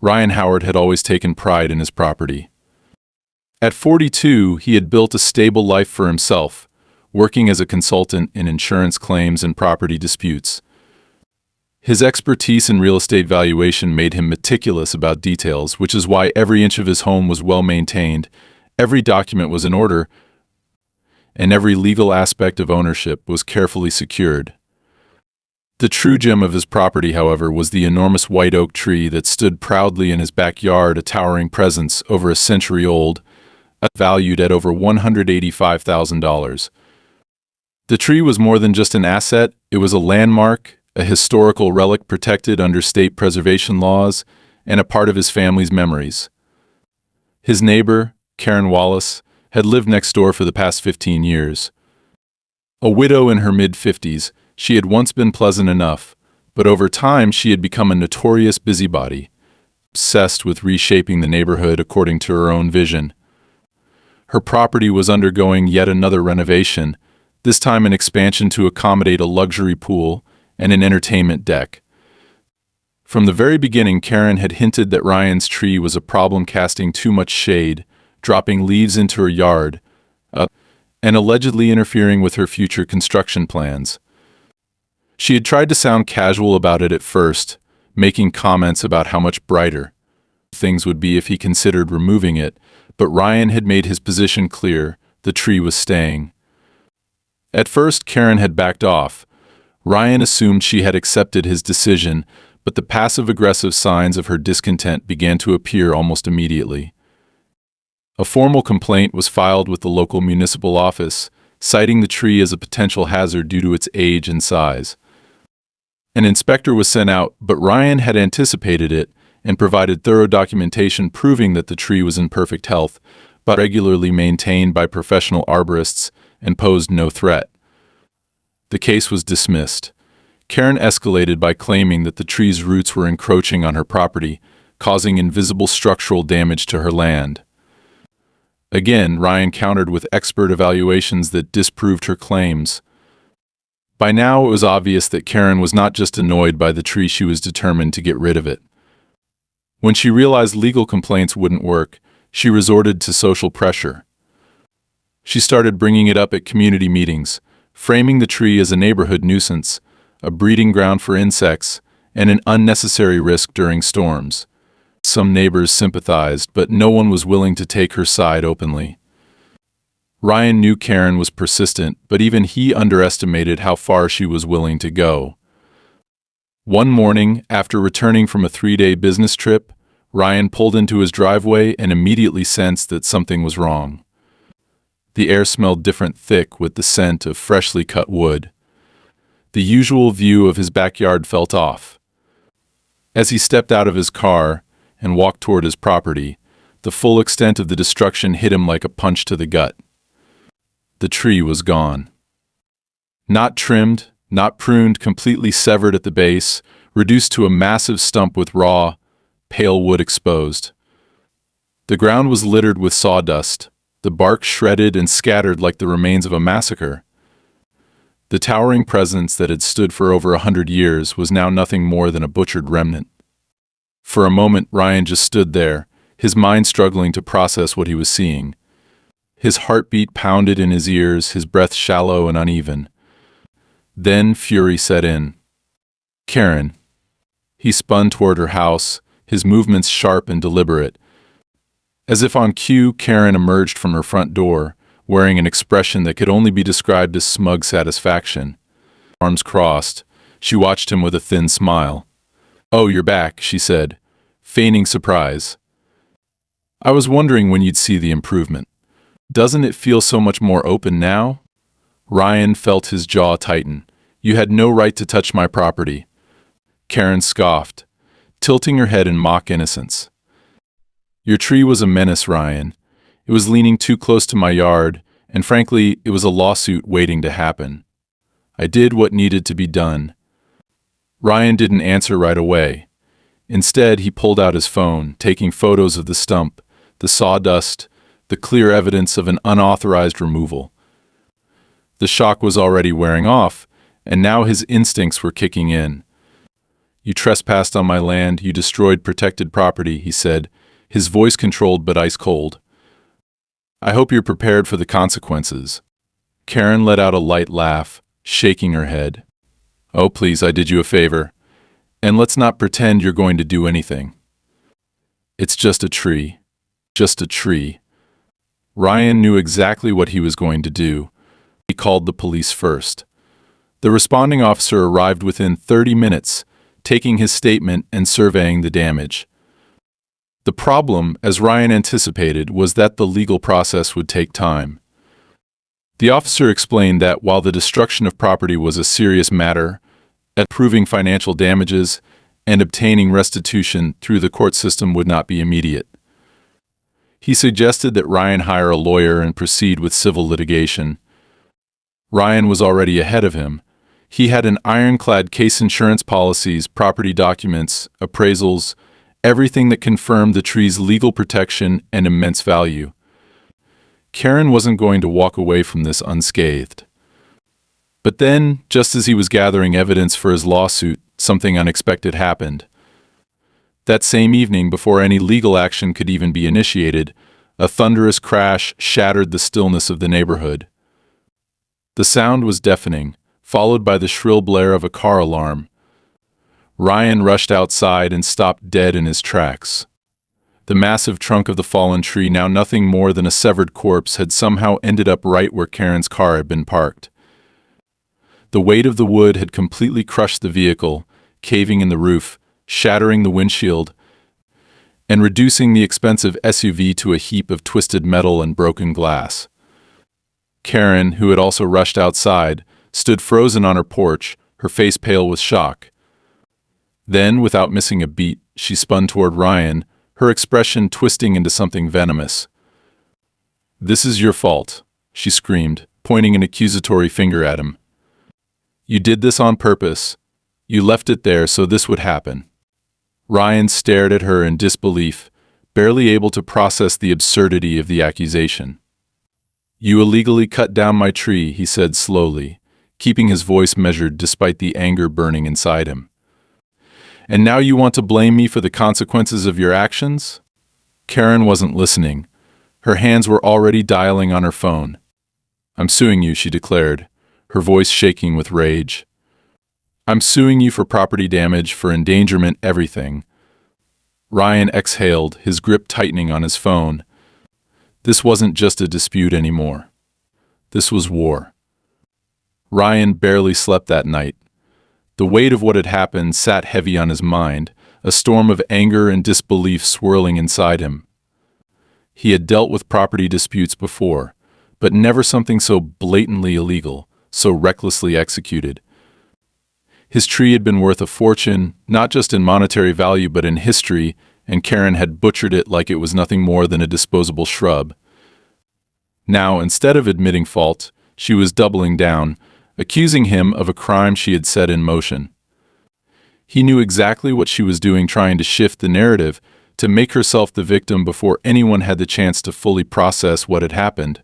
Ryan Howard had always taken pride in his property. At 42, he had built a stable life for himself, working as a consultant in insurance claims and property disputes. His expertise in real estate valuation made him meticulous about details, which is why every inch of his home was well maintained, every document was in order, and every legal aspect of ownership was carefully secured. The true gem of his property, however, was the enormous white oak tree that stood proudly in his backyard, a towering presence over a century old, valued at over $185,000. The tree was more than just an asset, it was a landmark, a historical relic protected under state preservation laws, and a part of his family's memories. His neighbor, Karen Wallace, had lived next door for the past 15 years. A widow in her mid-50s, she had once been pleasant enough, but over time she had become a notorious busybody, obsessed with reshaping the neighborhood according to her own vision. Her property was undergoing yet another renovation, this time an expansion to accommodate a luxury pool and an entertainment deck. From the very beginning, Karen had hinted that Ryan's tree was a problem, casting too much shade, dropping leaves into her yard, and allegedly interfering with her future construction plans. She had tried to sound casual about it at first, making comments about how much brighter things would be if he considered removing it, but Ryan had made his position clear: the tree was staying. At first, Karen had backed off. Ryan assumed she had accepted his decision, but the passive-aggressive signs of her discontent began to appear almost immediately. A formal complaint was filed with the local municipal office, citing the tree as a potential hazard due to its age and size. An inspector was sent out, but Ryan had anticipated it and provided thorough documentation proving that the tree was in perfect health, but regularly maintained by professional arborists and posed no threat. The case was dismissed. Karen escalated by claiming that the tree's roots were encroaching on her property, causing invisible structural damage to her land. Again, Ryan countered with expert evaluations that disproved her claims. By now, it was obvious that Karen was not just annoyed by the tree, she was determined to get rid of it. When she realized legal complaints wouldn't work, she resorted to social pressure. She started bringing it up at community meetings, framing the tree as a neighborhood nuisance, a breeding ground for insects, and an unnecessary risk during storms. Some neighbors sympathized, but no one was willing to take her side openly. Ryan knew Karen was persistent, but even he underestimated how far she was willing to go. One morning, after returning from a 3-day business trip, Ryan pulled into his driveway and immediately sensed that something was wrong. The air smelled different, thick with the scent of freshly cut wood. The usual view of his backyard felt off. As he stepped out of his car and walked toward his property, the full extent of the destruction hit him like a punch to the gut. The tree was gone. Not trimmed, not pruned, completely severed at the base, reduced to a massive stump with raw, pale wood exposed. The ground was littered with sawdust, the bark shredded and scattered like the remains of a massacre. The towering presence that had stood for over 100 years was now nothing more than a butchered remnant. For a moment, Ryan just stood there, his mind struggling to process what he was seeing. His heartbeat pounded in his ears, his breath shallow and uneven. Then fury set in. Karen. He spun toward her house, his movements sharp and deliberate. As if on cue, Karen emerged from her front door, wearing an expression that could only be described as smug satisfaction. Arms crossed, she watched him with a thin smile. "Oh, you're back," she said, feigning surprise. "I was wondering when you'd see the improvement. Doesn't it feel so much more open now?" Ryan felt his jaw tighten. "You had no right to touch my property." Karen scoffed, tilting her head in mock innocence. "Your tree was a menace, Ryan. It was leaning too close to my yard, and frankly, it was a lawsuit waiting to happen. I did what needed to be done." Ryan didn't answer right away. Instead, he pulled out his phone, taking photos of the stump, the sawdust, the clear evidence of an unauthorized removal. The shock was already wearing off, and now his instincts were kicking in. "You trespassed on my land, you destroyed protected property," he said, his voice controlled but ice cold. "I hope you're prepared for the consequences." Karen let out a light laugh, shaking her head. "Oh, please, I did you a favor. And let's not pretend you're going to do anything. It's just a tree. Just a tree." Ryan knew exactly what he was going to do. He called the police first. The responding officer arrived within 30 minutes, taking his statement and surveying the damage. The problem, as Ryan anticipated, was that the legal process would take time. The officer explained that while the destruction of property was a serious matter, proving financial damages and obtaining restitution through the court system would not be immediate. He suggested that Ryan hire a lawyer and proceed with civil litigation. Ryan was already ahead of him. He had an ironclad case, insurance policies, property documents, appraisals, everything that confirmed the tree's legal protection and immense value. Karen wasn't going to walk away from this unscathed. But then, just as he was gathering evidence for his lawsuit, something unexpected happened. That same evening, before any legal action could even be initiated, a thunderous crash shattered the stillness of the neighborhood. The sound was deafening, followed by the shrill blare of a car alarm. Ryan rushed outside and stopped dead in his tracks. The massive trunk of the fallen tree, now nothing more than a severed corpse, had somehow ended up right where Karen's car had been parked. The weight of the wood had completely crushed the vehicle, caving in the roof, shattering the windshield, and reducing the expensive SUV to a heap of twisted metal and broken glass. Karen, who had also rushed outside, stood frozen on her porch, her face pale with shock. Then, without missing a beat, she spun toward Ryan, her expression twisting into something venomous. "This is your fault," she screamed, pointing an accusatory finger at him. "You did this on purpose. You left it there so this would happen." Ryan stared at her in disbelief, barely able to process the absurdity of the accusation. "You illegally cut down my tree," he said slowly, keeping his voice measured despite the anger burning inside him. "And now you want to blame me for the consequences of your actions?" Karen wasn't listening. Her hands were already dialing on her phone. "I'm suing you," she declared, her voice shaking with rage. "I'm suing you for property damage, for endangerment, everything." Ryan exhaled, his grip tightening on his phone. This wasn't just a dispute anymore. This was war. Ryan barely slept that night. The weight of what had happened sat heavy on his mind, a storm of anger and disbelief swirling inside him. He had dealt with property disputes before, but never something so blatantly illegal, so recklessly executed. His tree had been worth a fortune, not just in monetary value but in history, and Karen had butchered it like it was nothing more than a disposable shrub. Now, instead of admitting fault, she was doubling down, accusing him of a crime she had set in motion. He knew exactly what she was doing, trying to shift the narrative, to make herself the victim before anyone had the chance to fully process what had happened.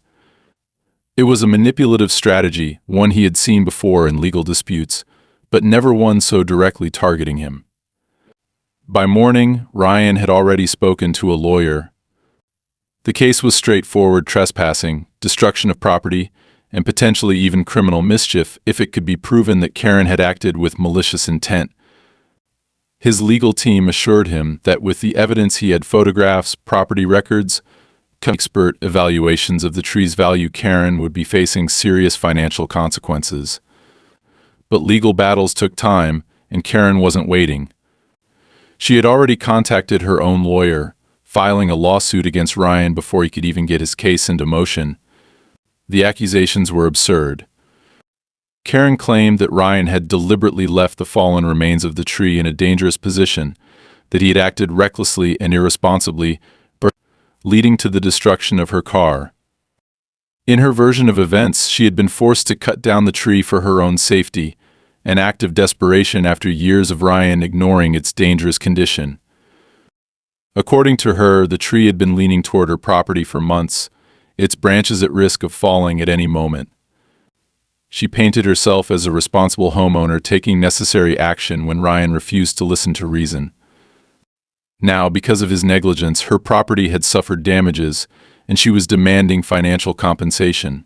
It was a manipulative strategy, one he had seen before in legal disputes, but never one so directly targeting him. By morning, Ryan had already spoken to a lawyer. The case was straightforward: trespassing, destruction of property, and potentially even criminal mischief if it could be proven that Karen had acted with malicious intent. His legal team assured him that with the evidence he had, photographs, property records, expert evaluations of the tree's value, Karen would be facing serious financial consequences. But legal battles took time, and Karen wasn't waiting. She had already contacted her own lawyer, filing a lawsuit against Ryan before he could even get his case into motion. The accusations were absurd. Karen claimed that Ryan had deliberately left the fallen remains of the tree in a dangerous position, that he had acted recklessly and irresponsibly, leading to the destruction of her car. In her version of events, she had been forced to cut down the tree for her own safety, an act of desperation after years of Ryan ignoring its dangerous condition. According to her, the tree had been leaning toward her property for months, its branches at risk of falling at any moment. She painted herself as a responsible homeowner taking necessary action when Ryan refused to listen to reason. Now, because of his negligence, her property had suffered damages, and she was demanding financial compensation.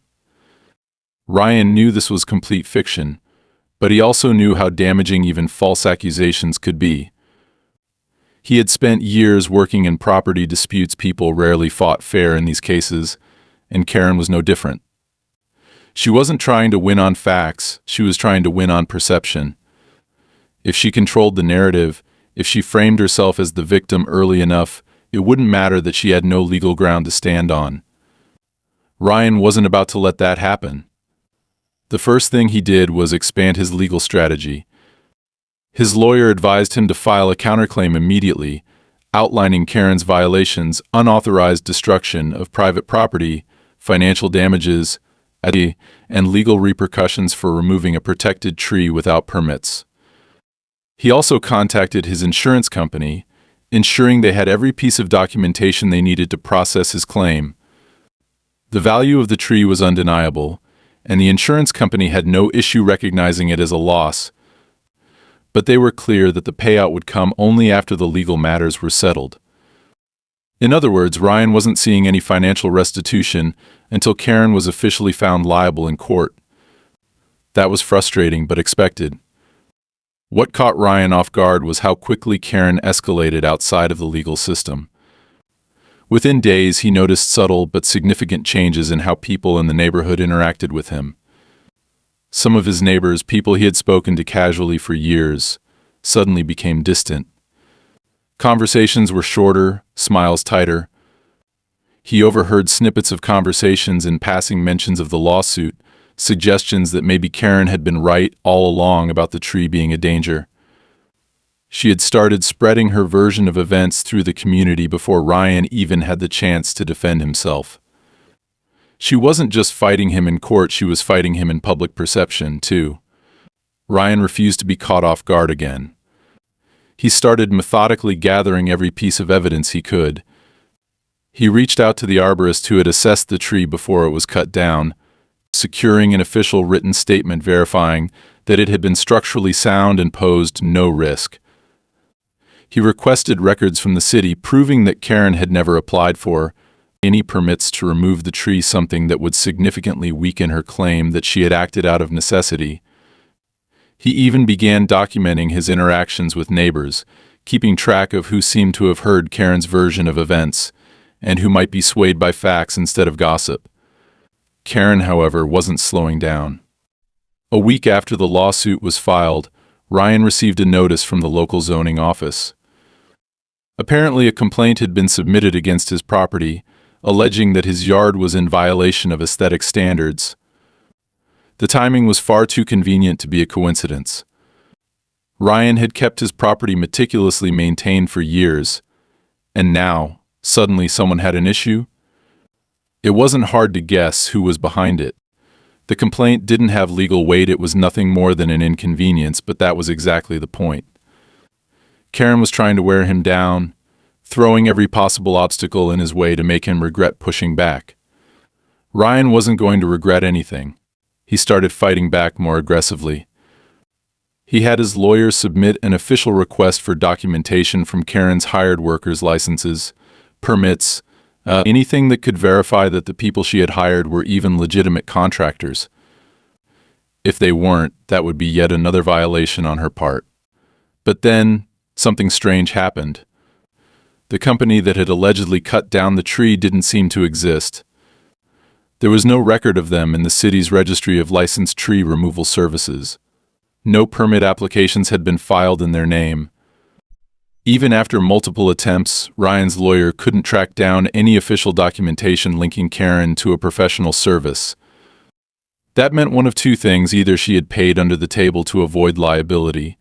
Ryan knew this was complete fiction, but he also knew how damaging even false accusations could be. He had spent years working in property disputes. People rarely fought fair in these cases, and Karen was no different. She wasn't trying to win on facts, she was trying to win on perception. If she controlled the narrative, if she framed herself as the victim early enough, it wouldn't matter that she had no legal ground to stand on. Ryan wasn't about to let that happen. The first thing he did was expand his legal strategy. His lawyer advised him to file a counterclaim immediately, outlining Karen's violations, unauthorized destruction of private property, financial damages, and legal repercussions for removing a protected tree without permits. He also contacted his insurance company, ensuring they had every piece of documentation they needed to process his claim. The value of the tree was undeniable, and the insurance company had no issue recognizing it as a loss, but they were clear that the payout would come only after the legal matters were settled. In other words, Ryan wasn't seeing any financial restitution until Karen was officially found liable in court. That was frustrating but expected. What caught Ryan off guard was how quickly Karen escalated outside of the legal system. Within days, he noticed subtle but significant changes in how people in the neighborhood interacted with him. Some of his neighbors, people he had spoken to casually for years, suddenly became distant. Conversations were shorter, smiles tighter. He overheard snippets of conversations and passing mentions of the lawsuit, suggestions that maybe Karen had been right all along about the tree being a danger. She had started spreading her version of events through the community before Ryan even had the chance to defend himself. She wasn't just fighting him in court, she was fighting him in public perception, too. Ryan refused to be caught off guard again. He started methodically gathering every piece of evidence he could. He reached out to the arborist who had assessed the tree before it was cut down, securing an official written statement verifying that it had been structurally sound and posed no risk. He requested records from the city proving that Karen had never applied for any permits to remove the tree, something that would significantly weaken her claim that she had acted out of necessity. He even began documenting his interactions with neighbors, keeping track of who seemed to have heard Karen's version of events, and who might be swayed by facts instead of gossip. Karen, however, wasn't slowing down. A week after the lawsuit was filed, Ryan received a notice from the local zoning office. Apparently, a complaint had been submitted against his property, alleging that his yard was in violation of aesthetic standards. The timing was far too convenient to be a coincidence. Ryan had kept his property meticulously maintained for years, and now, suddenly someone had an issue? It wasn't hard to guess who was behind it. The complaint didn't have legal weight, it was nothing more than an inconvenience, but that was exactly the point. Karen was trying to wear him down, throwing every possible obstacle in his way to make him regret pushing back. Ryan wasn't going to regret anything. He started fighting back more aggressively. He had his lawyer submit an official request for documentation from Karen's hired workers' licenses, permits, anything that could verify that the people she had hired were even legitimate contractors. If they weren't, that would be yet another violation on her part. But then, something strange happened. The company that had allegedly cut down the tree didn't seem to exist. There was no record of them in the city's registry of licensed tree removal services. No permit applications had been filed in their name. Even after multiple attempts, Ryan's lawyer couldn't track down any official documentation linking Karen to a professional service. That meant one of two things: either she had paid under the table to avoid liability,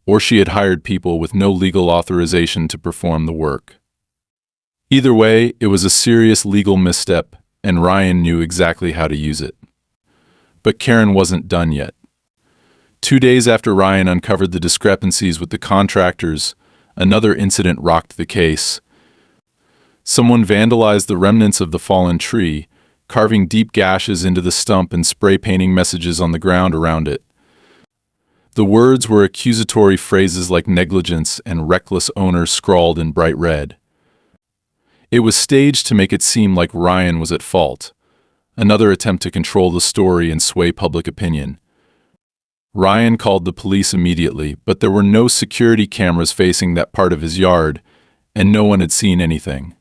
or she had hired people with no legal authorization to perform the work. Either way, it was a serious legal misstep, and Ryan knew exactly how to use it. But Karen wasn't done yet. 2 days after Ryan uncovered the discrepancies with the contractors, another incident rocked the case. Someone vandalized the remnants of the fallen tree, carving deep gashes into the stump and spray painting messages on the ground around it. The words were accusatory phrases like negligence and reckless owner scrawled in bright red. It was staged to make it seem like Ryan was at fault, another attempt to control the story and sway public opinion. Ryan called the police immediately, but there were no security cameras facing that part of his yard, and no one had seen anything.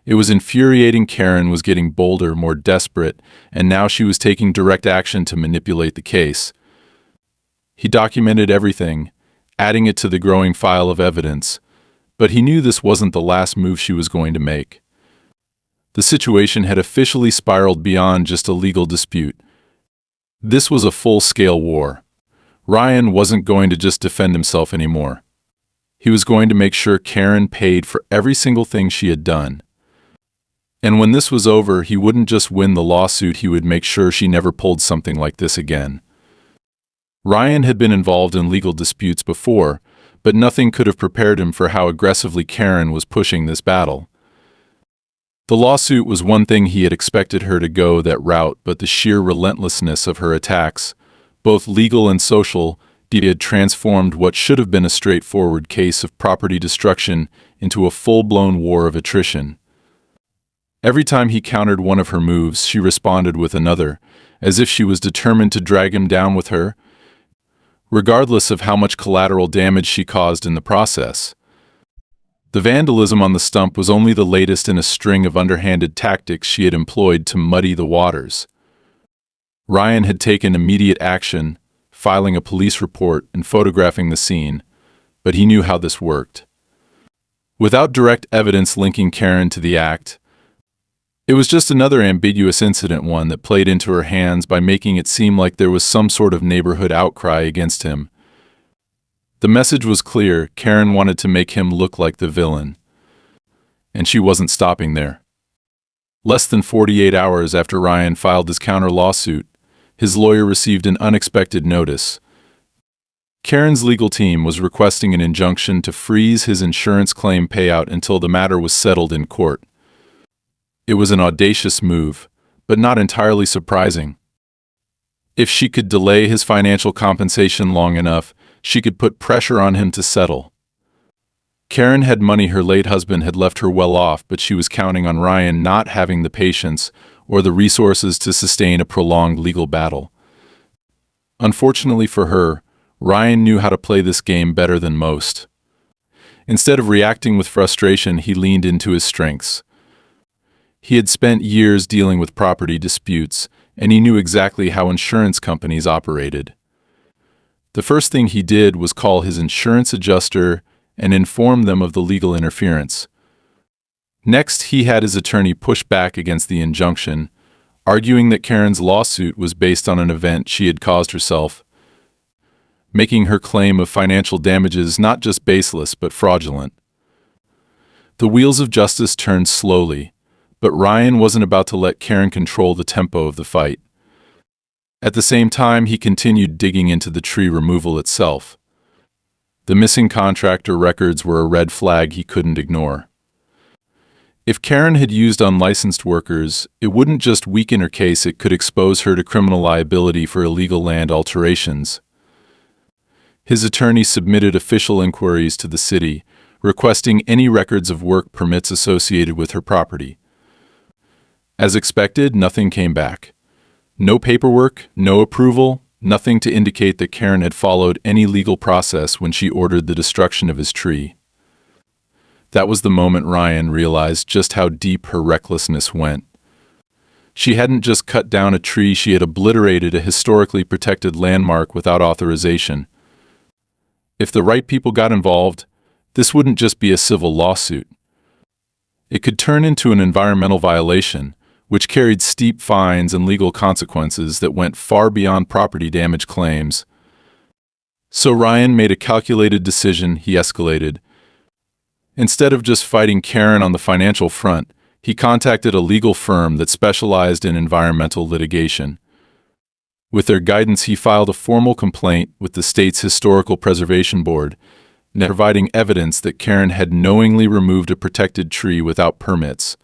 It was infuriating. Karen was getting bolder, more desperate, and now she was taking direct action to manipulate the case. He documented everything, adding it to the growing file of evidence, but he knew this wasn't the last move she was going to make. The situation had officially spiraled beyond just a legal dispute. This was a full-scale war. Ryan wasn't going to just defend himself anymore. He was going to make sure Karen paid for every single thing she had done. And when this was over, he wouldn't just win the lawsuit, he would make sure she never pulled something like this again. Ryan had been involved in legal disputes before, but nothing could have prepared him for how aggressively Karen was pushing this battle. The lawsuit was one thing. He had expected her to go that route, but the sheer relentlessness of her attacks, both legal and social, had transformed what should have been a straightforward case of property destruction into a full-blown war of attrition. Every time he countered one of her moves, she responded with another, as if she was determined to drag him down with her, regardless of how much collateral damage she caused in the process. The vandalism on the stump was only the latest in a string of underhanded tactics she had employed to muddy the waters. Ryan had taken immediate action, filing a police report and photographing the scene, but he knew how this worked. Without direct evidence linking Karen to the act, it was just another ambiguous incident, one that played into her hands by making it seem like there was some sort of neighborhood outcry against him. The message was clear. Karen wanted to make him look like the villain. And she wasn't stopping there. Less than 48 hours after Ryan filed his counter-lawsuit, his lawyer received an unexpected notice. Karen's legal team was requesting an injunction to freeze his insurance claim payout until the matter was settled in court. It was an audacious move, but not entirely surprising. If she could delay his financial compensation long enough, she could put pressure on him to settle. Karen had money her late husband had left her well off, but she was counting on Ryan not having the patience or the resources to sustain a prolonged legal battle. Unfortunately for her, Ryan knew how to play this game better than most. Instead of reacting with frustration, he leaned into his strengths. He had spent years dealing with property disputes, and he knew exactly how insurance companies operated. The first thing he did was call his insurance adjuster and inform them of the legal interference. Next, he had his attorney push back against the injunction, arguing that Karen's lawsuit was based on an event she had caused herself, making her claim of financial damages not just baseless but fraudulent. The wheels of justice turned slowly, but Ryan wasn't about to let Karen control the tempo of the fight. At the same time, he continued digging into the tree removal itself. The missing contractor records were a red flag he couldn't ignore. If Karen had used unlicensed workers, it wouldn't just weaken her case, it could expose her to criminal liability for illegal land alterations. His attorney submitted official inquiries to the city, requesting any records of work permits associated with her property. As expected, nothing came back. No paperwork, no approval, nothing to indicate that Karen had followed any legal process when she ordered the destruction of his tree. That was the moment Ryan realized just how deep her recklessness went. She hadn't just cut down a tree, she had obliterated a historically protected landmark without authorization. If the right people got involved, this wouldn't just be a civil lawsuit. It could turn into an environmental violation, which carried steep fines and legal consequences that went far beyond property damage claims. So Ryan made a calculated decision. He escalated. Instead of just fighting Karen on the financial front, he contacted a legal firm that specialized in environmental litigation. With their guidance, he filed a formal complaint with the state's Historical Preservation Board, providing evidence that Karen had knowingly removed a protected tree without permits.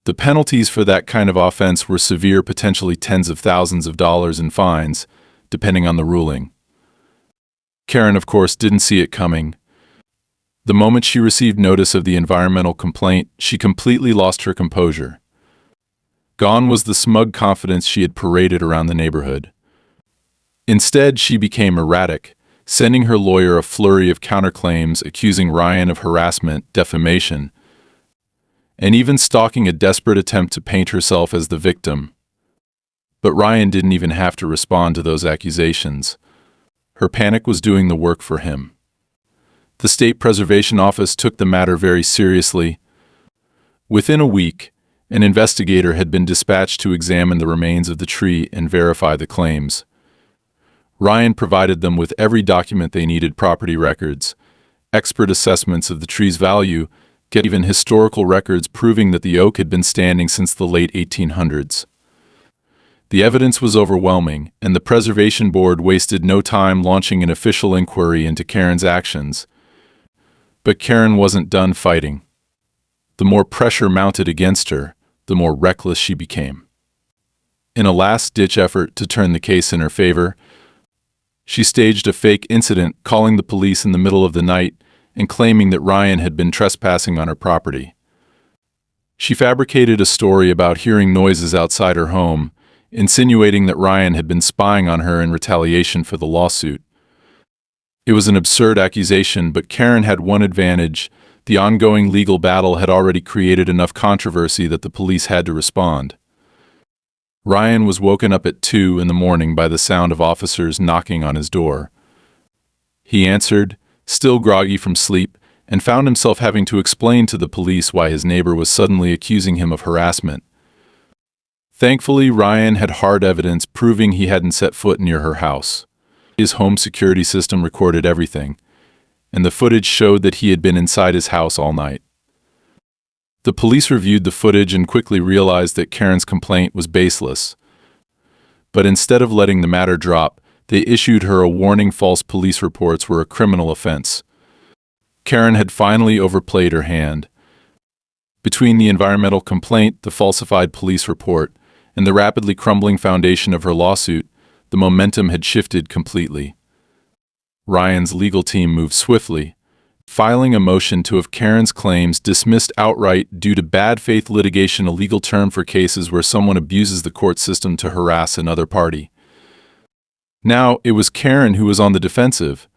The penalties for that kind of offense were severe, potentially tens of thousands of dollars in fines, depending on the ruling. Karen, of course, didn't see it coming. The moment she received notice of the environmental complaint, she completely lost her composure. Gone was the smug confidence she had paraded around the neighborhood. Instead, she became erratic, sending her lawyer a flurry of counterclaims accusing Ryan of harassment, defamation, and even stalking a desperate attempt to paint herself as the victim. But Ryan didn't even have to respond to those accusations. Her panic was doing the work for him. The State Preservation Office took the matter very seriously. Within a week, an investigator had been dispatched to examine the remains of the tree and verify the claims. Ryan provided them with every document they needed: property records, expert assessments of the tree's value, even historical records proving that the oak had been standing since the late 1800s. The evidence was overwhelming, and the Preservation Board wasted no time launching an official inquiry into Karen's actions. But Karen wasn't done fighting. The more pressure mounted against her, the more reckless she became. In a last-ditch effort to turn the case in her favor, she staged a fake incident, calling the police in the middle of the night and claiming that Ryan had been trespassing on her property. She fabricated a story about hearing noises outside her home, insinuating that Ryan had been spying on her in retaliation for the lawsuit. It was an absurd accusation, but Karen had one advantage: the ongoing legal battle had already created enough controversy that the police had to respond. Ryan was woken up at 2 in the morning by the sound of officers knocking on his door. He answered, still groggy from sleep, and found himself having to explain to the police why his neighbor was suddenly accusing him of harassment. Thankfully, Ryan had hard evidence proving he hadn't set foot near her house. His home security system recorded everything, and the footage showed that he had been inside his house all night. The police reviewed the footage and quickly realized that Karen's complaint was baseless. But instead of letting the matter drop, they issued her a warning: false police reports were a criminal offense. Karen had finally overplayed her hand. Between the environmental complaint, the falsified police report, and the rapidly crumbling foundation of her lawsuit, the momentum had shifted completely. Ryan's legal team moved swiftly, filing a motion to have Karen's claims dismissed outright due to bad faith litigation, a legal term for cases where someone abuses the court system to harass another party. Now it was Karen who was on the defensive.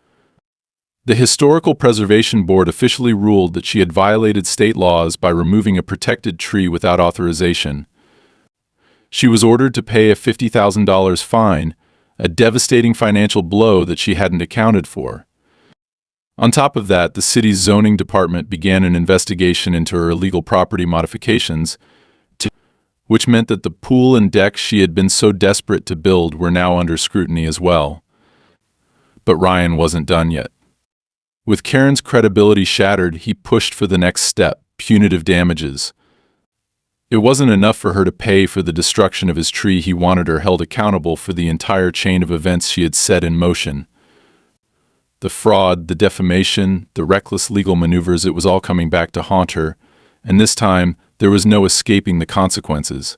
The Historical Preservation Board officially ruled that she had violated state laws by removing a protected tree without authorization. She was ordered to pay a $50,000 fine, a devastating financial blow that she hadn't accounted for. On top of that, the city's zoning department began an investigation into her illegal property modifications, which meant that the pool and deck she had been so desperate to build were now under scrutiny as well. But Ryan wasn't done yet. With Karen's credibility shattered, he pushed for the next step: punitive damages. It wasn't enough for her to pay for the destruction of his tree. He wanted her held accountable for the entire chain of events she had set in motion. The fraud, the defamation, the reckless legal maneuvers, it was all coming back to haunt her, and this time there was no escaping the consequences.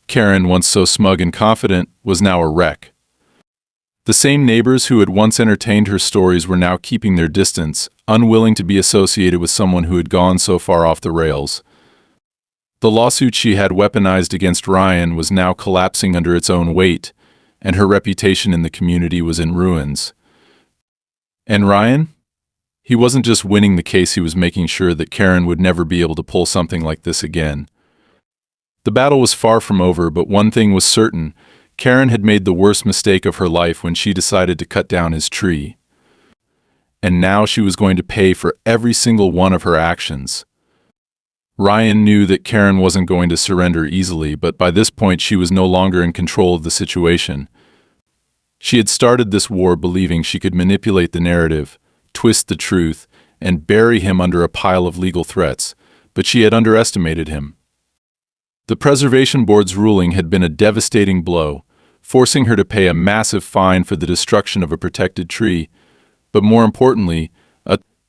Karen, once so smug and confident, was now a wreck. The same neighbors who had once entertained her stories were now keeping their distance, unwilling to be associated with someone who had gone so far off the rails. The lawsuit she had weaponized against Ryan was now collapsing under its own weight, and her reputation in the community was in ruins. And Ryan? He wasn't just winning the case, he was making sure that Karen would never be able to pull something like this again. The battle was far from over, but one thing was certain: Karen had made the worst mistake of her life when she decided to cut down his tree. And now she was going to pay for every single one of her actions. Ryan knew that Karen wasn't going to surrender easily, but by this point she was no longer in control of the situation. She had started this war believing she could manipulate the narrative, twist the truth, and bury him under a pile of legal threats, but she had underestimated him. The Preservation Board's ruling had been a devastating blow, forcing her to pay a massive fine for the destruction of a protected tree, but more importantly,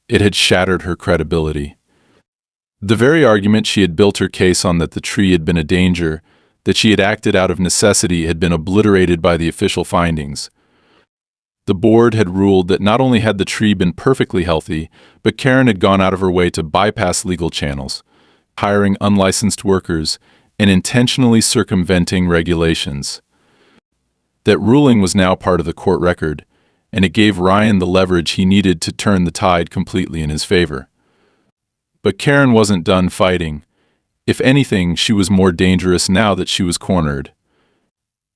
it had shattered her credibility. The very argument she had built her case on, that the tree had been a danger, that she had acted out of necessity, had been obliterated by the official findings. The board had ruled that not only had the tree been perfectly healthy, but Karen had gone out of her way to bypass legal channels, hiring unlicensed workers, and intentionally circumventing regulations. That ruling was now part of the court record, and it gave Ryan the leverage he needed to turn the tide completely in his favor. But Karen wasn't done fighting. If anything, she was more dangerous now that she was cornered.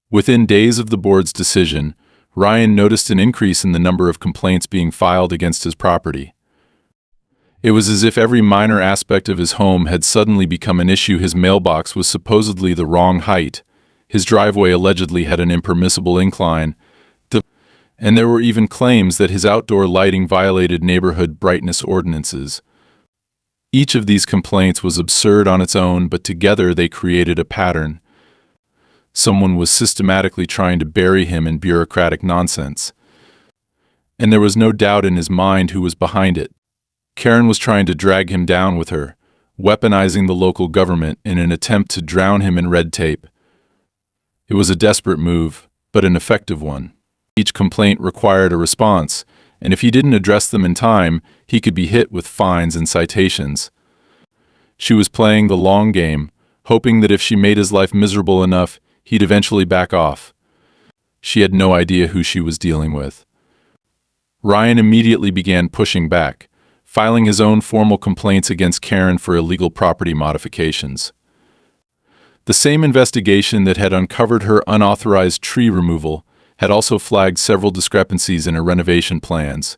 Within days of the board's decision, Ryan noticed an increase in the number of complaints being filed against his property. It was as if every minor aspect of his home had suddenly become an issue. His mailbox was supposedly the wrong height, his driveway allegedly had an impermissible incline, and there were even claims that his outdoor lighting violated neighborhood brightness ordinances. Each of these complaints was absurd on its own, but together they created a pattern. Someone was systematically trying to bury him in bureaucratic nonsense. And there was no doubt in his mind who was behind it. Karen was trying to drag him down with her, weaponizing the local government in an attempt to drown him in red tape. It was a desperate move, but an effective one. Each complaint required a response, and if he didn't address them in time, he could be hit with fines and citations. She was playing the long game, hoping that if she made his life miserable enough, he'd eventually back off. She had no idea who she was dealing with. Ryan immediately began pushing back, filing his own formal complaints against Karen for illegal property modifications. The same investigation that had uncovered her unauthorized tree removal had also flagged several discrepancies in her renovation plans.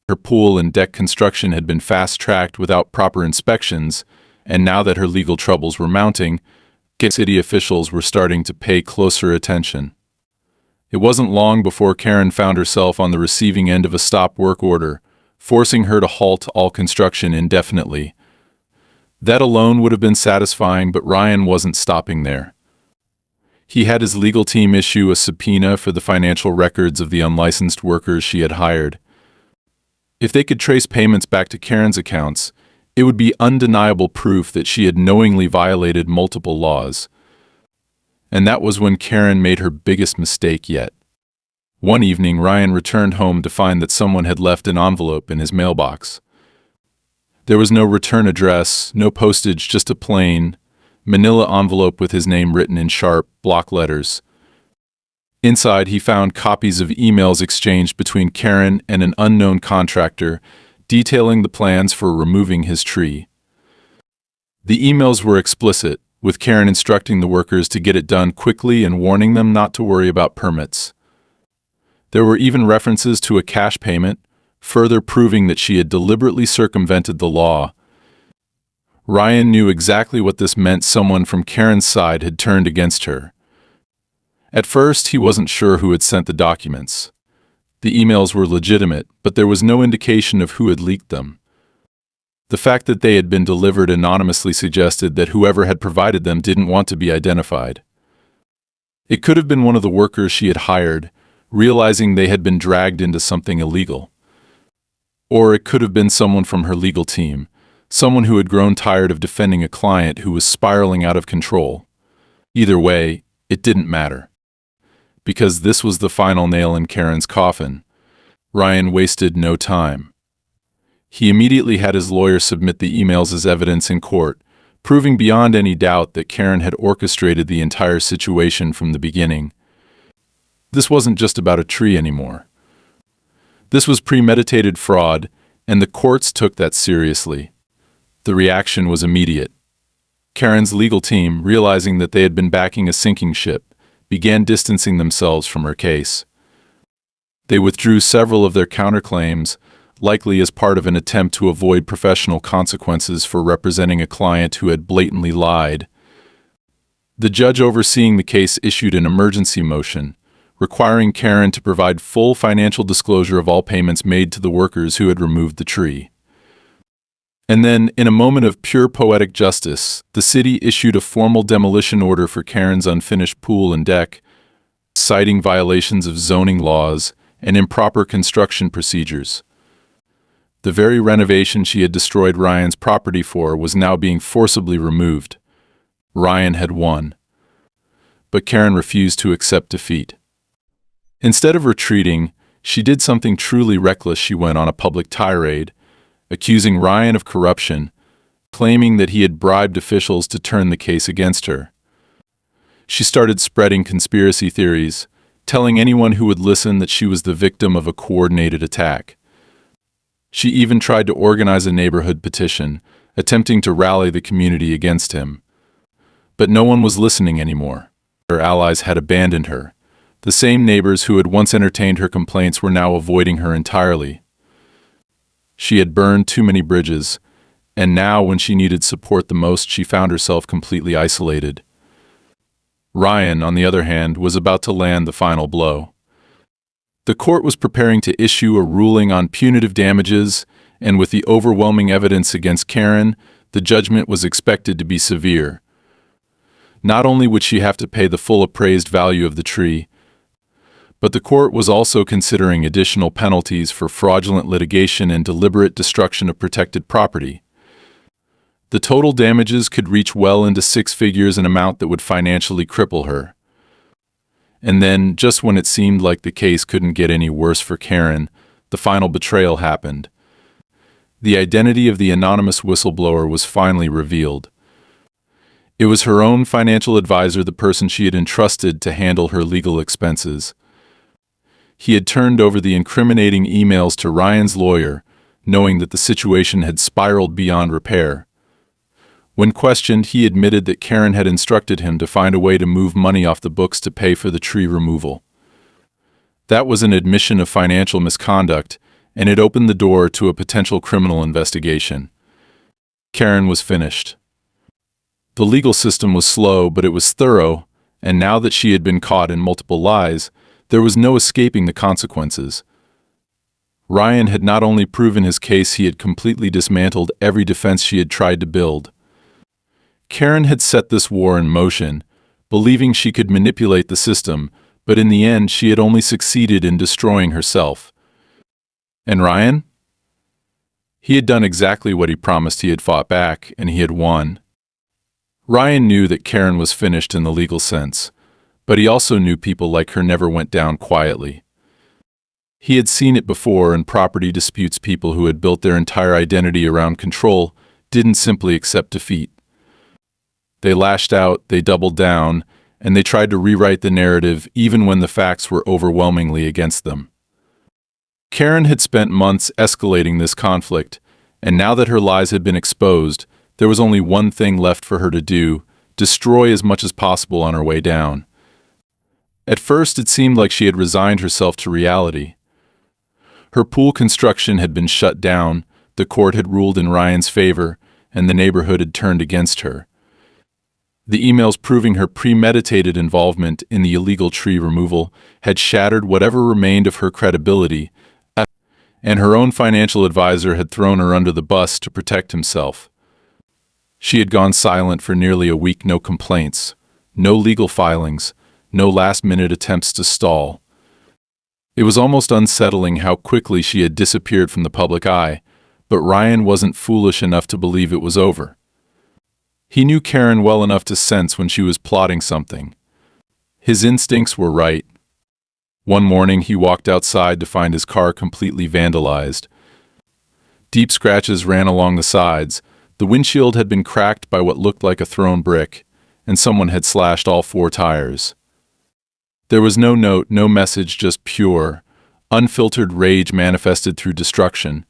Her pool and deck construction had been fast-tracked without proper inspections, and now that her legal troubles were mounting, city officials were starting to pay closer attention. It wasn't long before Karen found herself on the receiving end of a stop work order, forcing her to halt all construction indefinitely. That alone would have been satisfying, but Ryan wasn't stopping there. He had his legal team issue a subpoena for the financial records of the unlicensed workers she had hired. If they could trace payments back to Karen's accounts, it would be undeniable proof that she had knowingly violated multiple laws. And that was when Karen made her biggest mistake yet. One evening, Ryan returned home to find that someone had left an envelope in his mailbox. There was no return address, no postage, just a plain, manila envelope with his name written in sharp, block letters. Inside, he found copies of emails exchanged between Karen and an unknown contractor, detailing the plans for removing his tree. The emails were explicit, with Karen instructing the workers to get it done quickly and warning them not to worry about permits. There were even references to a cash payment, further proving that she had deliberately circumvented the law. Ryan knew exactly what this meant. Someone from Karen's side had turned against her. At first, he wasn't sure who had sent the documents. The emails were legitimate, but there was no indication of who had leaked them. The fact that they had been delivered anonymously suggested that whoever had provided them didn't want to be identified. It could have been one of the workers she had hired, realizing they had been dragged into something illegal. Or it could have been someone from her legal team, someone who had grown tired of defending a client who was spiraling out of control. Either way, it didn't matter. Because this was the final nail in Karen's coffin, Ryan wasted no time. He immediately had his lawyer submit the emails as evidence in court, proving beyond any doubt that Karen had orchestrated the entire situation from the beginning. This wasn't just about a tree anymore. This was premeditated fraud, and the courts took that seriously. The reaction was immediate. Karen's legal team, realizing that they had been backing a sinking ship, began distancing themselves from her case. They withdrew several of their counterclaims, likely as part of an attempt to avoid professional consequences for representing a client who had blatantly lied. The judge overseeing the case issued an emergency motion, requiring Karen to provide full financial disclosure of all payments made to the workers who had removed the tree. And then, in a moment of pure poetic justice, the city issued a formal demolition order for Karen's unfinished pool and deck, citing violations of zoning laws and improper construction procedures. The very renovation she had destroyed Ryan's property for was now being forcibly removed. Ryan had won. But Karen refused to accept defeat. Instead of retreating, she did something truly reckless. She went on a public tirade, accusing Ryan of corruption, claiming that he had bribed officials to turn the case against her. She started spreading conspiracy theories, telling anyone who would listen that she was the victim of a coordinated attack. She even tried to organize a neighborhood petition, attempting to rally the community against him. But no one was listening anymore. Her allies had abandoned her. The same neighbors who had once entertained her complaints were now avoiding her entirely. She had burned too many bridges, and now when she needed support the most, she found herself completely isolated. Ryan, on the other hand, was about to land the final blow. The court was preparing to issue a ruling on punitive damages, and with the overwhelming evidence against Karen, the judgment was expected to be severe. Not only would she have to pay the full appraised value of the tree, but the court was also considering additional penalties for fraudulent litigation and deliberate destruction of protected property. The total damages could reach well into six figures, an amount that would financially cripple her. And then, just when it seemed like the case couldn't get any worse for Karen, the final betrayal happened. The identity of the anonymous whistleblower was finally revealed. It was her own financial advisor, the person she had entrusted to handle her legal expenses. He had turned over the incriminating emails to Ryan's lawyer, knowing that the situation had spiraled beyond repair. When questioned, he admitted that Karen had instructed him to find a way to move money off the books to pay for the tree removal. That was an admission of financial misconduct, and it opened the door to a potential criminal investigation. Karen was finished. The legal system was slow, but it was thorough, and now that she had been caught in multiple lies, there was no escaping the consequences. Ryan had not only proven his case, he had completely dismantled every defense she had tried to build. Karen had set this war in motion, believing she could manipulate the system, but in the end she had only succeeded in destroying herself. And Ryan? He had done exactly what he promised. He had fought back, and he had won. Ryan knew that Karen was finished in the legal sense, but he also knew people like her never went down quietly. He had seen it before in property disputes. People who had built their entire identity around control didn't simply accept defeat. They lashed out, they doubled down, and they tried to rewrite the narrative even when the facts were overwhelmingly against them. Karen had spent months escalating this conflict, and now that her lies had been exposed, there was only one thing left for her to do: destroy as much as possible on her way down. At first, it seemed like she had resigned herself to reality. Her pool construction had been shut down, the court had ruled in Ryan's favor, and the neighborhood had turned against her. The emails proving her premeditated involvement in the illegal tree removal had shattered whatever remained of her credibility, and her own financial advisor had thrown her under the bus to protect himself. She had gone silent for nearly a week. No complaints, no legal filings, no last-minute attempts to stall. It was almost unsettling how quickly she had disappeared from the public eye, but Ryan wasn't foolish enough to believe it was over. He knew Karen well enough to sense when she was plotting something. His instincts were right. One morning he walked outside to find his car completely vandalized. Deep scratches ran along the sides. The windshield had been cracked by what looked like a thrown brick, and someone had slashed all four tires. There was no note, no message, just pure, unfiltered rage manifested through destruction.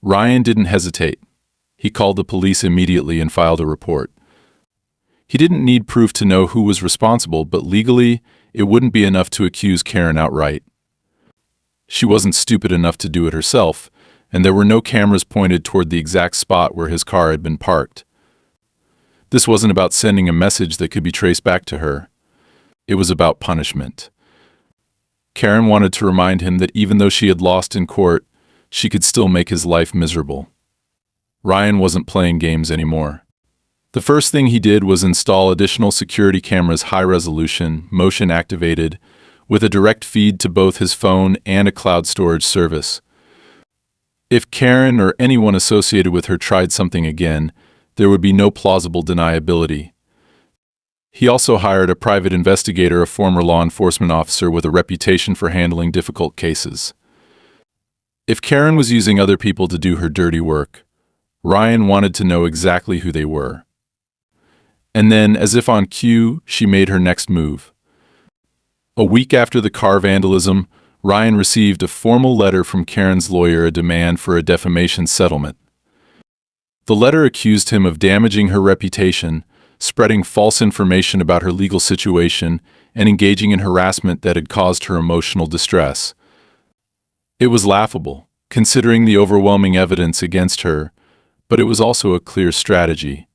Ryan didn't hesitate. He called the police immediately and filed a report. He didn't need proof to know who was responsible, but legally, it wouldn't be enough to accuse Karen outright. She wasn't stupid enough to do it herself, and there were no cameras pointed toward the exact spot where his car had been parked. This wasn't about sending a message that could be traced back to her. It was about punishment. Karen wanted to remind him that even though she had lost in court, she could still make his life miserable. Ryan wasn't playing games anymore. The first thing he did was install additional security cameras, high-resolution, motion-activated, with a direct feed to both his phone and a cloud storage service. If Karen or anyone associated with her tried something again, there would be no plausible deniability. He also hired a private investigator, a former law enforcement officer with a reputation for handling difficult cases. If Karen was using other people to do her dirty work, Ryan wanted to know exactly who they were. And then, as if on cue, she made her next move. A week after the car vandalism, Ryan received a formal letter from Karen's lawyer, a demand for a defamation settlement. The letter accused him of damaging her reputation, spreading false information about her legal situation, and engaging in harassment that had caused her emotional distress. It was laughable, considering the overwhelming evidence against her, but it was also a clear strategy.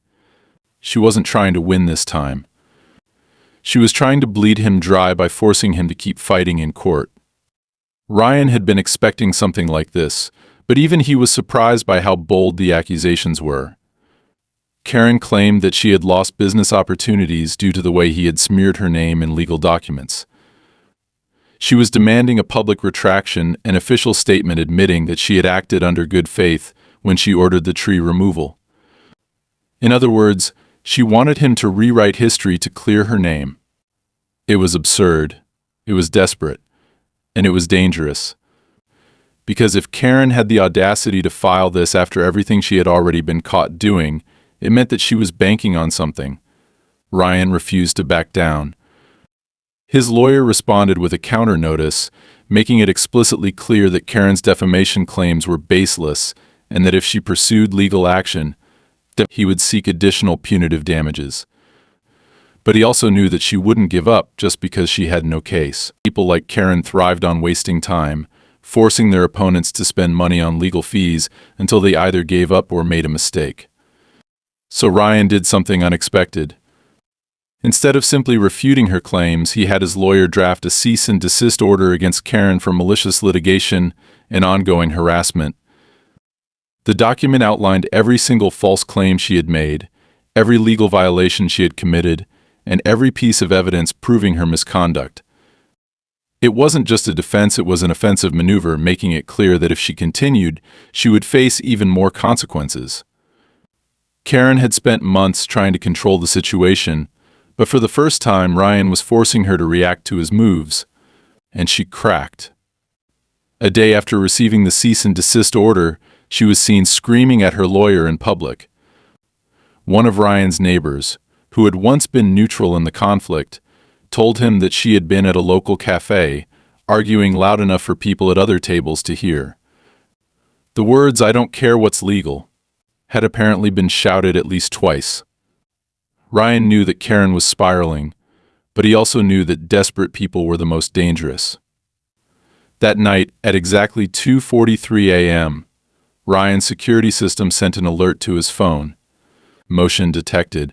She wasn't trying to win this time. She was trying to bleed him dry by forcing him to keep fighting in court. Ryan had been expecting something like this, but even he was surprised by how bold the accusations were. Karen claimed that she had lost business opportunities due to the way he had smeared her name in legal documents. She was demanding a public retraction, an official statement admitting that she had acted under good faith when she ordered the tree removal. In other words, she wanted him to rewrite history to clear her name. It was absurd, it was desperate, and it was dangerous. Because if Karen had the audacity to file this after everything she had already been caught doing, it meant that she was banking on something. Ryan refused to back down. His lawyer responded with a counter notice, making it explicitly clear that Karen's defamation claims were baseless and that if she pursued legal action, he would seek additional punitive damages. But he also knew that she wouldn't give up just because she had no case. People like Karen thrived on wasting time, forcing their opponents to spend money on legal fees until they either gave up or made a mistake. So Ryan did something unexpected. Instead of simply refuting her claims, he had his lawyer draft a cease and desist order against Karen for malicious litigation and ongoing harassment. The document outlined every single false claim she had made, every legal violation she had committed, and every piece of evidence proving her misconduct. It wasn't just a defense, it was an offensive maneuver, making it clear that if she continued, she would face even more consequences. Karen had spent months trying to control the situation, but for the first time, Ryan was forcing her to react to his moves, and she cracked. A day after receiving the cease and desist order, she was seen screaming at her lawyer in public. One of Ryan's neighbors, who had once been neutral in the conflict, told him that she had been at a local cafe, arguing loud enough for people at other tables to hear. The words, "I don't care what's legal," had apparently been shouted at least twice. Ryan knew that Karen was spiraling, but he also knew that desperate people were the most dangerous. That night, at exactly 2:43 a.m., Ryan's security system sent an alert to his phone. Motion detected.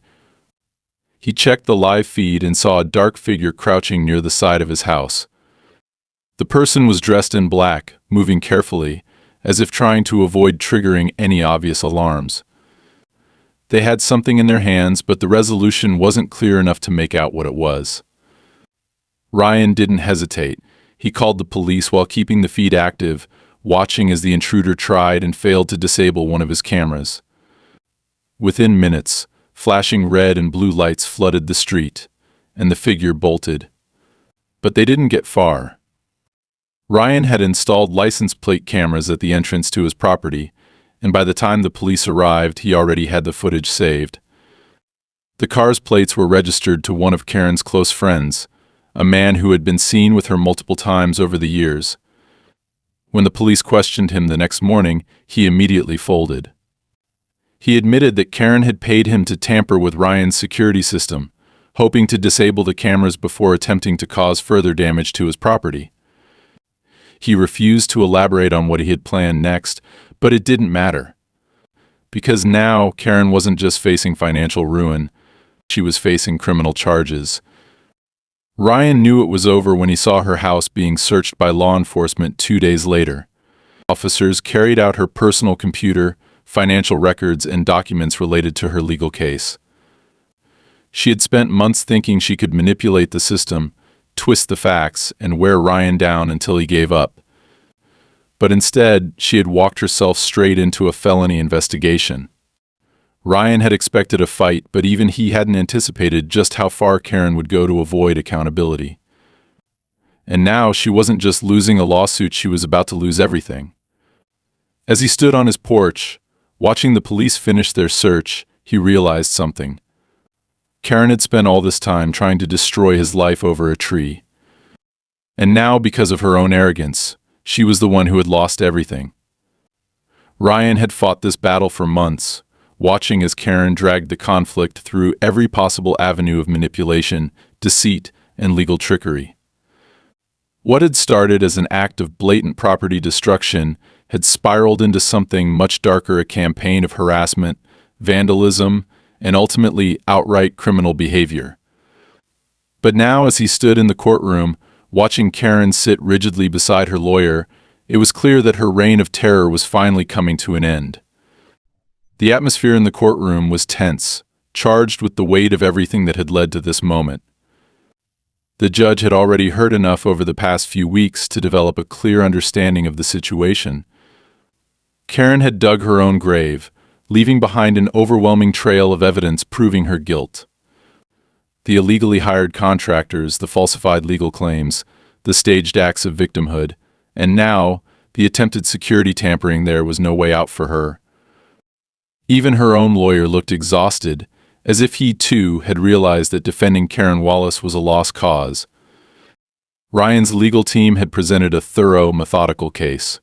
He checked the live feed and saw a dark figure crouching near the side of his house. The person was dressed in black, moving carefully, as if trying to avoid triggering any obvious alarms. They had something in their hands, but the resolution wasn't clear enough to make out what it was. Ryan didn't hesitate. He called the police while keeping the feed active, watching as the intruder tried and failed to disable one of his cameras. Within minutes, flashing red and blue lights flooded the street, and the figure bolted. But they didn't get far. Ryan had installed license plate cameras at the entrance to his property, and by the time the police arrived, he already had the footage saved. The car's plates were registered to one of Karen's close friends, a man who had been seen with her multiple times over the years. When the police questioned him the next morning, he immediately folded. He admitted that Karen had paid him to tamper with Ryan's security system, hoping to disable the cameras before attempting to cause further damage to his property. He refused to elaborate on what he had planned next, but it didn't matter. Because now Karen wasn't just facing financial ruin, she was facing criminal charges. Ryan knew it was over when he saw her house being searched by law enforcement 2 days later. Officers carried out her personal computer, financial records, and documents related to her legal case. She had spent months thinking she could manipulate the system, twist the facts, and wear Ryan down until he gave up. But instead, she had walked herself straight into a felony investigation. Ryan had expected a fight, but even he hadn't anticipated just how far Karen would go to avoid accountability. And now she wasn't just losing a lawsuit, she was about to lose everything. As he stood on his porch, watching the police finish their search, he realized something. Karen had spent all this time trying to destroy his life over a tree. And now, because of her own arrogance, she was the one who had lost everything. Ryan had fought this battle for months, watching as Karen dragged the conflict through every possible avenue of manipulation, deceit, and legal trickery. What had started as an act of blatant property destruction had spiraled into something much darker, a campaign of harassment, vandalism, and ultimately outright criminal behavior. But now, as he stood in the courtroom, watching Karen sit rigidly beside her lawyer, it was clear that her reign of terror was finally coming to an end. The atmosphere in the courtroom was tense, charged with the weight of everything that had led to this moment. The judge had already heard enough over the past few weeks to develop a clear understanding of the situation. Karen had dug her own grave, leaving behind an overwhelming trail of evidence proving her guilt. The illegally hired contractors, the falsified legal claims, the staged acts of victimhood, and now, the attempted security tampering. There was no way out for her. Even her own lawyer looked exhausted, as if he too had realized that defending Karen Wallace was a lost cause. Ryan's legal team had presented a thorough, methodical case.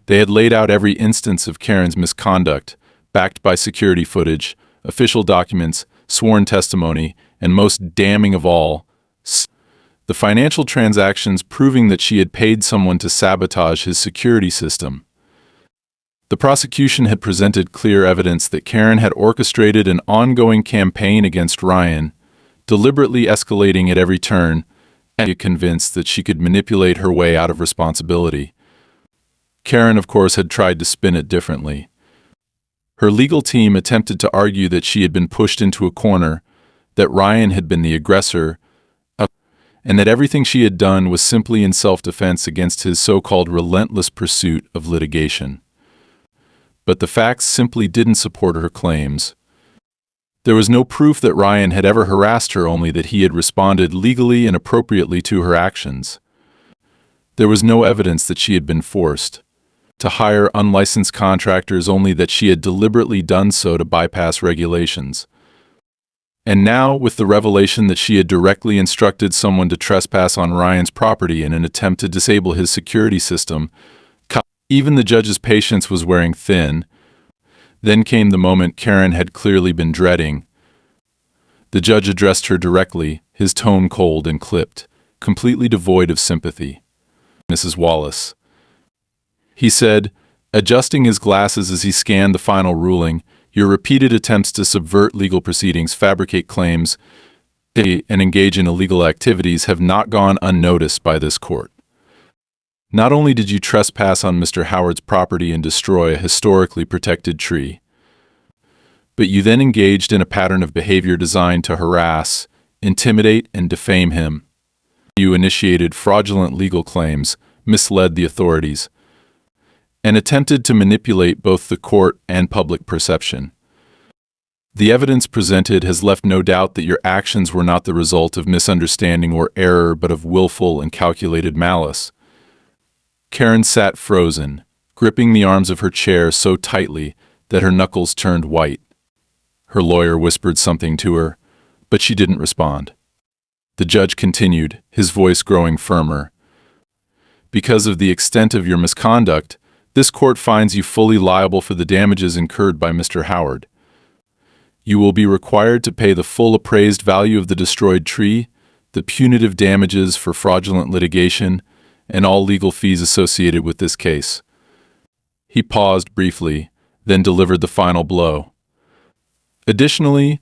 They had laid out every instance of Karen's misconduct, backed by security footage, official documents, sworn testimony, and most damning of all, the financial transactions proving that she had paid someone to sabotage his security system. The prosecution had presented clear evidence that Karen had orchestrated an ongoing campaign against Ryan, deliberately escalating at every turn, and convinced that she could manipulate her way out of responsibility. Karen, of course, had tried to spin it differently. Her legal team attempted to argue that she had been pushed into a corner, that Ryan had been the aggressor, and that everything she had done was simply in self-defense against his so-called relentless pursuit of litigation. But the facts simply didn't support her claims. There was no proof that Ryan had ever harassed her, only that he had responded legally and appropriately to her actions. There was no evidence that she had been forced to hire unlicensed contractors, only that she had deliberately done so to bypass regulations. And now, with the revelation that she had directly instructed someone to trespass on Ryan's property in an attempt to disable his security system, even the judge's patience was wearing thin. Then came the moment Karen had clearly been dreading. The judge addressed her directly, his tone cold and clipped, completely devoid of sympathy. "Mrs. Wallace," he said, adjusting his glasses as he scanned the final ruling, "your repeated attempts to subvert legal proceedings, fabricate claims, and engage in illegal activities have not gone unnoticed by this court. Not only did you trespass on Mr. Howard's property and destroy a historically protected tree, but you then engaged in a pattern of behavior designed to harass, intimidate, and defame him. You initiated fraudulent legal claims, misled the authorities, and attempted to manipulate both the court and public perception. The evidence presented has left no doubt that your actions were not the result of misunderstanding or error, but of willful and calculated malice." Karen sat frozen, gripping the arms of her chair so tightly that her knuckles turned white. Her lawyer whispered something to her, but she didn't respond. The judge continued, his voice growing firmer. "Because of the extent of your misconduct, this court finds you fully liable for the damages incurred by Mr. Howard. You will be required to pay the full appraised value of the destroyed tree, the punitive damages for fraudulent litigation, and all legal fees associated with this case." He paused briefly, then delivered the final blow. "Additionally,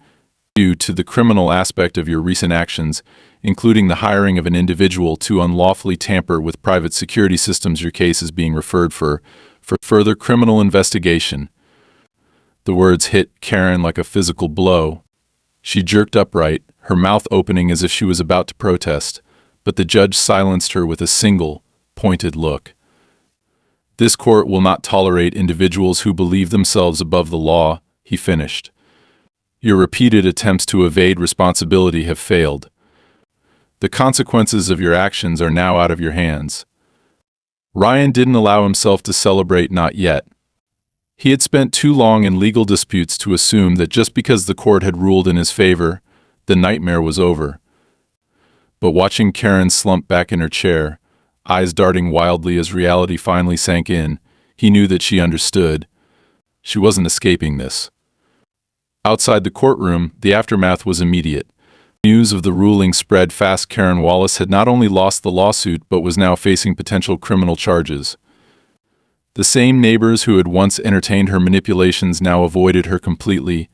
due to the criminal aspect of your recent actions, including the hiring of an individual to unlawfully tamper with private security systems, your case is being referred for further criminal investigation." The words hit Karen like a physical blow. She jerked upright, her mouth opening as if she was about to protest, but the judge silenced her with a single, pointed look. This court will not tolerate individuals who believe themselves above the law, he finished. Your repeated attempts to evade responsibility have failed. The consequences of your actions are now out of your hands. Ryan didn't allow himself to celebrate not yet. He had spent too long in legal disputes to assume that just because the court had ruled in his favor, the nightmare was over. But watching Karen slump back in her chair, eyes darting wildly as reality finally sank in, he knew that she understood. She wasn't escaping this. Outside the courtroom, the aftermath was immediate. News of the ruling spread fast. Karen Wallace had not only lost the lawsuit but was now facing potential criminal charges. The same neighbors who had once entertained her manipulations now avoided her completely,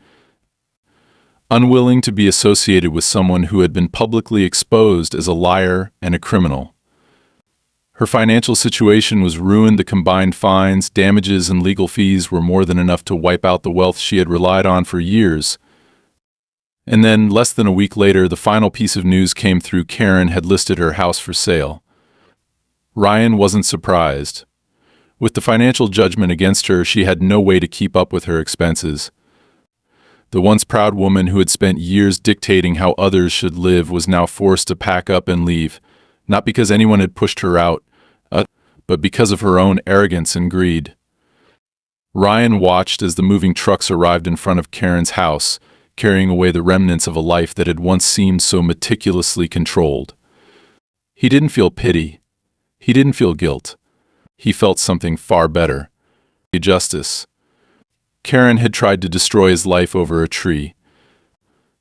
unwilling to be associated with someone who had been publicly exposed as a liar and a criminal. Her financial situation was ruined. The combined fines, damages, and legal fees were more than enough to wipe out the wealth she had relied on for years. And then, less than a week later, the final piece of news came through. Karen had listed her house for sale. Ryan wasn't surprised. With the financial judgment against her, she had no way to keep up with her expenses. The once proud woman who had spent years dictating how others should live was now forced to pack up and leave, not because anyone had pushed her out, but because of her own arrogance and greed. Ryan watched as the moving trucks arrived in front of Karen's house, carrying away the remnants of a life that had once seemed so meticulously controlled. He didn't feel pity. He didn't feel guilt. He felt something far better: justice. Karen had tried to destroy his life over a tree.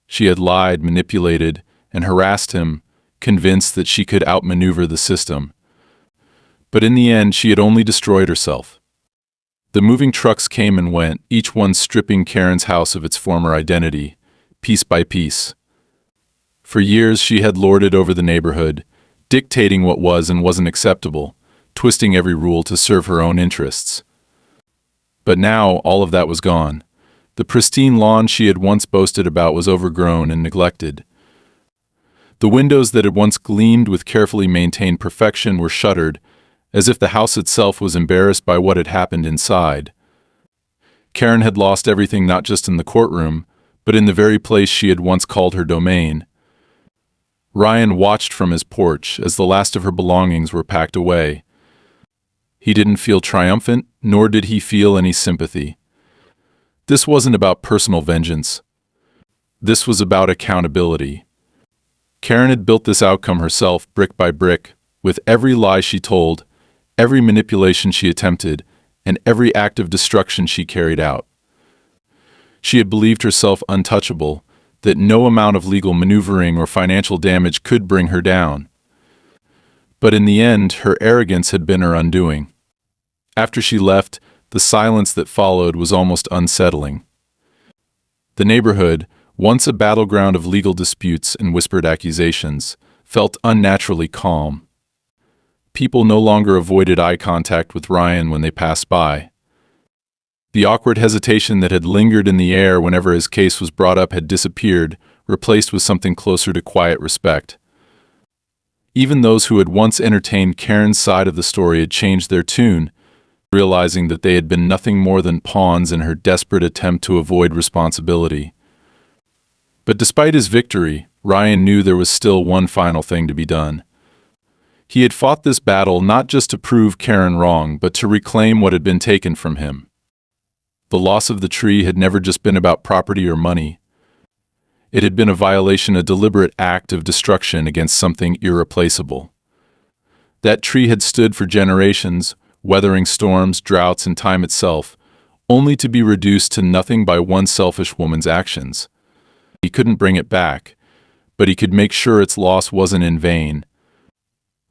She had lied, manipulated, and harassed him, convinced that she could outmaneuver the system. But in the end, she had only destroyed herself. The moving trucks came and went, each one stripping Karen's house of its former identity, piece by piece. For years she had lorded over the neighborhood, dictating what was and wasn't acceptable, twisting every rule to serve her own interests. But now all of that was gone. The pristine lawn she had once boasted about was overgrown and neglected. The windows that had once gleamed with carefully maintained perfection were shuttered, as if the house itself was embarrassed by what had happened inside. Karen had lost everything, not just in the courtroom, but in the very place she had once called her domain. Ryan watched from his porch as the last of her belongings were packed away. He didn't feel triumphant, nor did he feel any sympathy. This wasn't about personal vengeance. This was about accountability. Karen had built this outcome herself, brick by brick, with every lie she told, every manipulation she attempted, and every act of destruction she carried out. She had believed herself untouchable, that no amount of legal maneuvering or financial damage could bring her down. But in the end, her arrogance had been her undoing. After she left, the silence that followed was almost unsettling. The neighborhood, once a battleground of legal disputes and whispered accusations, felt unnaturally calm. People no longer avoided eye contact with Ryan when they passed by. The awkward hesitation that had lingered in the air whenever his case was brought up had disappeared, replaced with something closer to quiet respect. Even those who had once entertained Karen's side of the story had changed their tune, realizing that they had been nothing more than pawns in her desperate attempt to avoid responsibility. But despite his victory, Ryan knew there was still one final thing to be done. He had fought this battle not just to prove Karen wrong, but to reclaim what had been taken from him. The loss of the tree had never just been about property or money. It had been a violation, a deliberate act of destruction against something irreplaceable. That tree had stood for generations, weathering storms, droughts, and time itself, only to be reduced to nothing by one selfish woman's actions. He couldn't bring it back, but he could make sure its loss wasn't in vain.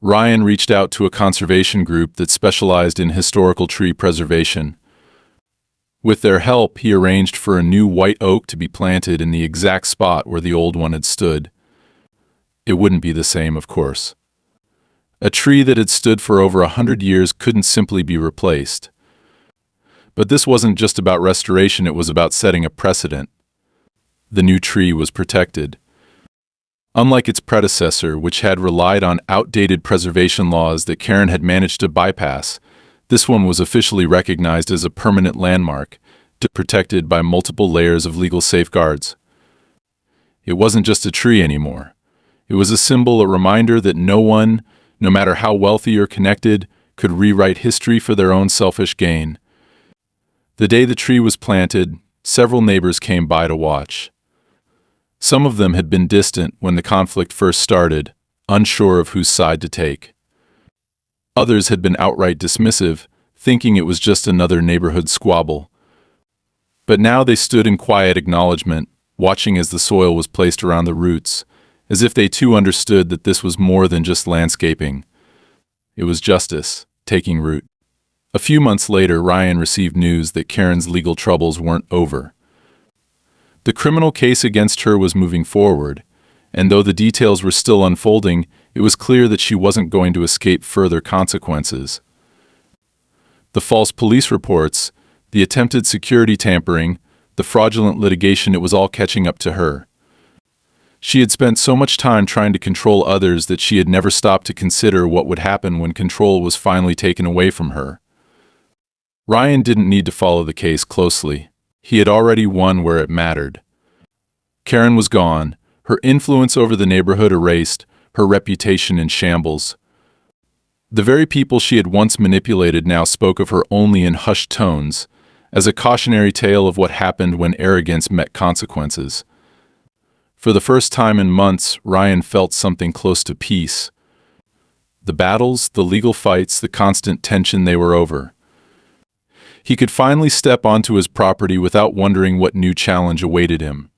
Ryan reached out to a conservation group that specialized in historical tree preservation. With their help, he arranged for a new white oak to be planted in the exact spot where the old one had stood. It wouldn't be the same, of course. A tree that had stood for over 100 years couldn't simply be replaced. But this wasn't just about restoration, it was about setting a precedent. The new tree was protected. Unlike its predecessor, which had relied on outdated preservation laws that Karen had managed to bypass, This one was officially recognized as a permanent landmark, protected by multiple layers of legal safeguards. It wasn't just a tree anymore. It was a symbol, a reminder that no one, no matter how wealthy or connected, could rewrite history for their own selfish gain. The day the tree was planted, several neighbors came by to watch. Some of them had been distant when the conflict first started, unsure of whose side to take. Others had been outright dismissive, thinking it was just another neighborhood squabble. But now they stood in quiet acknowledgement, watching as the soil was placed around the roots, as if they too understood that this was more than just landscaping. It was justice, taking root. A few months later, Ryan received news that Karen's legal troubles weren't over. The criminal case against her was moving forward, and though the details were still unfolding, it was clear that she wasn't going to escape further consequences. The false police reports, the attempted security tampering, the fraudulent litigation, it was all catching up to her. She had spent so much time trying to control others that she had never stopped to consider what would happen when control was finally taken away from her. Ryan didn't need to follow the case closely. He had already won where it mattered. Karen was gone, her influence over the neighborhood erased, her reputation in shambles. The very people she had once manipulated now spoke of her only in hushed tones, as a cautionary tale of what happened when arrogance met consequences. For the first time in months, Ryan felt something close to peace. The battles, the legal fights, the constant tension, they were over. He could finally step onto his property without wondering what new challenge awaited him.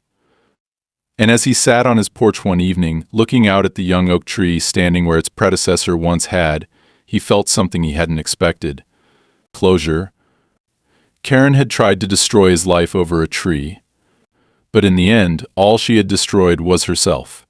And as he sat on his porch one evening, looking out at the young oak tree standing where its predecessor once had, he felt something he hadn't expected. Closure. Karen had tried to destroy his life over a tree. But in the end, all she had destroyed was herself.